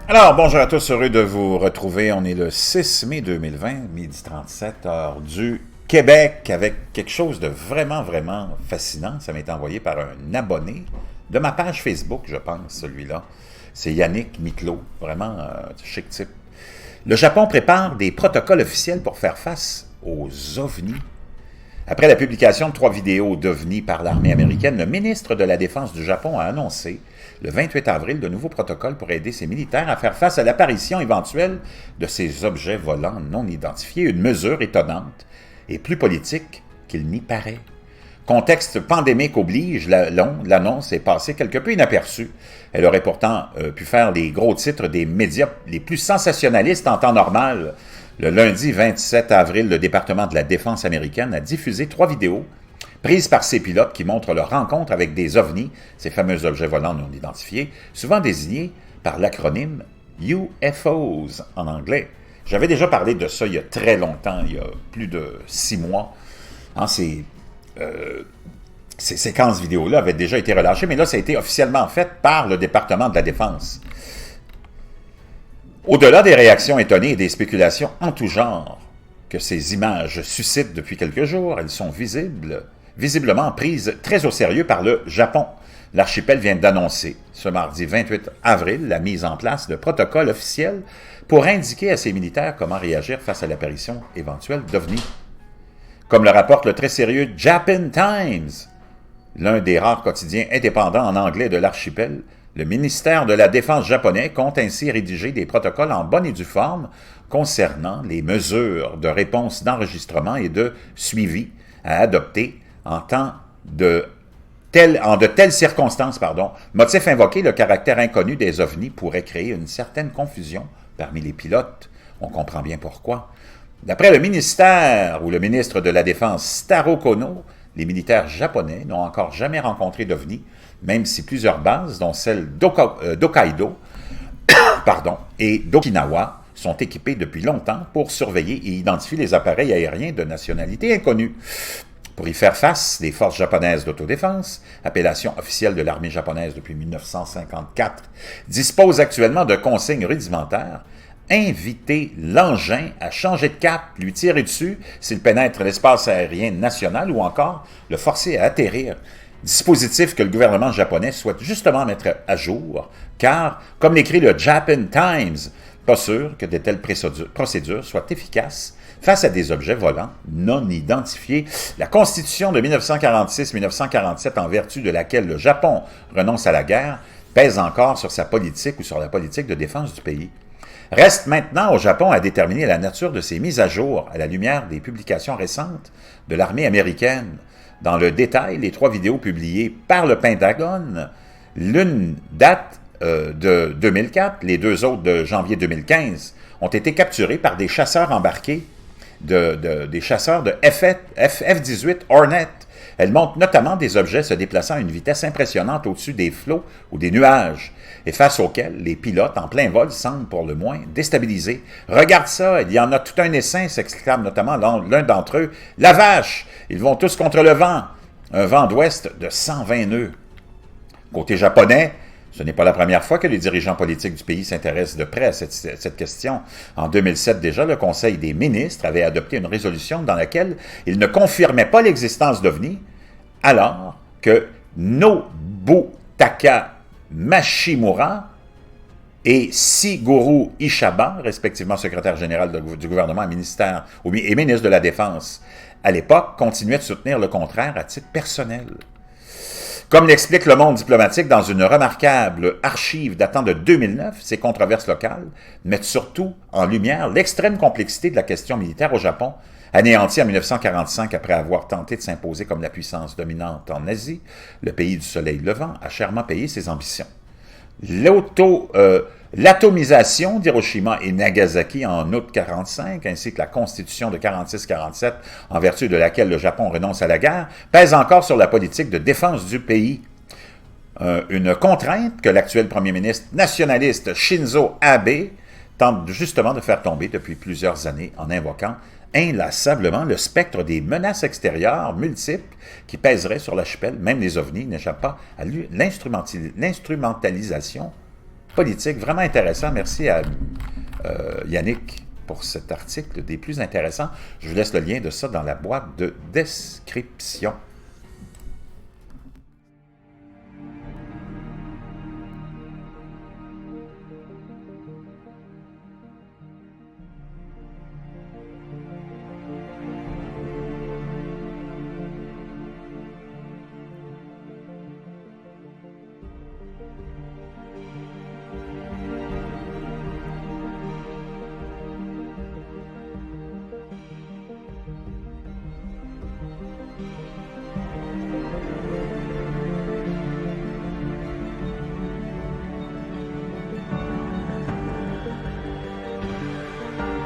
Alors, bonjour à tous, heureux de vous retrouver. On est le 6 mai 2020, midi 37, heure du Québec, avec quelque chose de vraiment, vraiment fascinant. Ça m'a été envoyé par un abonné de ma page Facebook, je pense, celui-là. C'est Yannick Miclot, vraiment chic type. Le Japon prépare des protocoles officiels pour faire face aux ovnis. Après la publication de 3 vidéos d'OVNI par l'armée américaine, le ministre de la Défense du Japon a annoncé le 28 avril de nouveaux protocoles pour aider ses militaires à faire face à l'apparition éventuelle de ces objets volants non identifiés, une mesure étonnante et plus politique qu'il n'y paraît. Contexte pandémique oblige, l'annonce est passée quelque peu inaperçue. Elle aurait pourtant pu faire les gros titres des médias les plus sensationnalistes en temps normal. Le lundi 27 avril, le département de la Défense américaine a diffusé 3 vidéos prises par ses pilotes qui montrent leur rencontre avec des ovnis, ces fameux objets volants non identifiés, souvent désignés par l'acronyme UFOs en anglais. J'avais déjà parlé de ça il y a très longtemps, il y a plus de 6 mois. Ces séquences vidéo-là avaient déjà été relâchées, mais là, ça a été officiellement fait par le département de la Défense. Au-delà des réactions étonnées et des spéculations en tout genre que ces images suscitent depuis quelques jours, elles sont visiblement prises très au sérieux par le Japon. L'archipel vient d'annoncer, ce mardi 28 avril, la mise en place de protocoles officiels pour indiquer à ses militaires comment réagir face à l'apparition éventuelle d'OVNI. Comme le rapporte le très sérieux Japan Times, l'un des rares quotidiens indépendants en anglais de l'archipel, le ministère de la Défense japonais compte ainsi rédiger des protocoles en bonne et due forme concernant les mesures de réponse d'enregistrement et de suivi à adopter en de telles circonstances. Motif invoqué, le caractère inconnu des ovnis pourrait créer une certaine confusion parmi les pilotes. On comprend bien pourquoi. D'après le ministère ou le ministre de la Défense Taro Kono, les militaires japonais n'ont encore jamais rencontré d'ovnis, même si plusieurs bases, dont celle d'Hokkaido et d'Okinawa, sont équipées depuis longtemps pour surveiller et identifier les appareils aériens de nationalité inconnue. Pour y faire face, les forces japonaises d'autodéfense, appellation officielle de l'armée japonaise depuis 1954, disposent actuellement de consignes rudimentaires: inviter l'engin à changer de cap, lui tirer dessus s'il pénètre l'espace aérien national ou encore le forcer à atterrir. Dispositif que le gouvernement japonais souhaite justement mettre à jour, car, comme l'écrit le Japan Times, pas sûr que de telles procédures soient efficaces face à des objets volants non identifiés. La Constitution de 1946-1947, en vertu de laquelle le Japon renonce à la guerre, pèse encore sur sa politique ou sur la politique de défense du pays. Reste maintenant au Japon à déterminer la nature de ces mises à jour à la lumière des publications récentes de l'armée américaine. Dans le détail, les 3 vidéos publiées par le Pentagone, l'une date de 2004, les 2 autres de janvier 2015, ont été capturées par des chasseurs embarqués, des chasseurs de F-18 Hornet. Elles montrent notamment des objets se déplaçant à une vitesse impressionnante au-dessus des flots ou des nuages, et face auxquels les pilotes en plein vol semblent pour le moins déstabilisés. « Regarde ça, il y en a tout un essaim », s'exclame notamment l'un d'entre eux. « La vache, ils vont tous contre le vent !» Un vent d'ouest de 120 nœuds. Côté japonais, ce n'est pas la première fois que les dirigeants politiques du pays s'intéressent de près à cette question. En 2007 déjà, le Conseil des ministres avait adopté une résolution dans laquelle il ne confirmait pas l'existence d'OVNI, alors que Nobutaka Mashimura et Shiguru Ishaba, respectivement secrétaire général du gouvernement et ministre de la Défense, à l'époque, continuaient de soutenir le contraire à titre personnel. Comme l'explique Le Monde diplomatique dans une remarquable archive datant de 2009, ces controverses locales mettent surtout en lumière l'extrême complexité de la question militaire au Japon, anéanti en 1945 après avoir tenté de s'imposer comme la puissance dominante en Asie. Le pays du soleil levant a chèrement payé ses ambitions. L'atomisation d'Hiroshima et Nagasaki en août 1945, ainsi que la constitution de 1946-1947, en vertu de laquelle le Japon renonce à la guerre, pèsent encore sur la politique de défense du pays. Une contrainte que l'actuel premier ministre nationaliste Shinzo Abe tente justement de faire tomber depuis plusieurs années en invoquant inlassablement le spectre des menaces extérieures multiples qui pèseraient sur l'archipel. Même les ovnis n'échappent pas à l'instrumentalisation politique. Vraiment intéressant. Merci à Yannick pour cet article des plus intéressants. Je vous laisse le lien de ça dans la boîte de description.